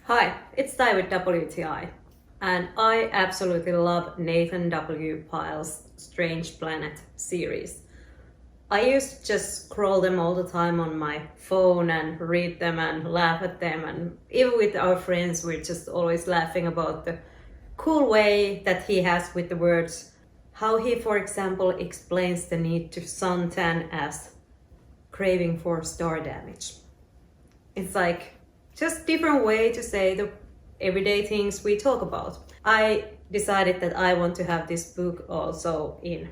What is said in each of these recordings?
Hi, it's Ty with WTI, and I absolutely love Nathan W. Pyle's Strange Planet series. I used to just scroll them all the time on my phone and read them and laugh at them, and even with our friends, we're just always laughing about the cool way that he has with the words. How he, for example, explains the need to suntan as craving for star damage. It's like just different way to say the everyday things we talk about. I decided that I want to have this book also in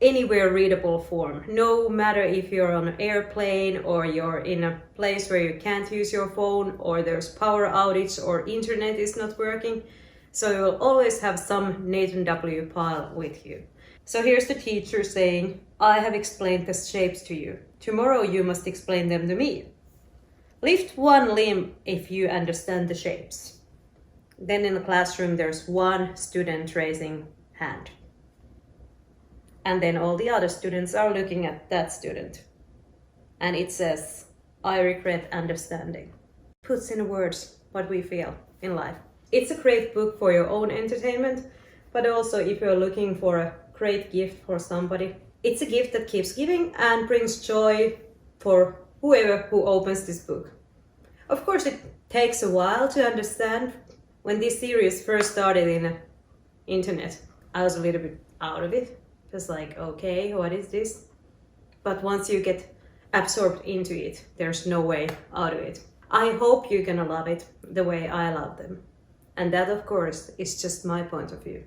anywhere readable form. No matter if you're on an airplane or you're in a place where you can't use your phone or there's power outage or internet is not working. So you'll always have some Nathan W. Pyle with you. So here's the teacher saying, I have explained the shapes to you. Tomorrow you must explain them to me. Lift one limb if you understand the shapes. Then in the classroom there's one student raising hand. And then all the other students are looking at that student. And it says, I regret understanding. Puts in words what we feel in life. It's a great book for your own entertainment, but also if you're looking for a great gift for somebody. It's a gift that keeps giving and brings joy for whoever who opens this book. Of course, it takes a while to understand. When this series first started in the internet, I was a little bit out of it. Just like, okay, what is this? But once you get absorbed into it, there's no way out of it. I hope you're gonna love it the way I love them. And that, of course, is just my point of view.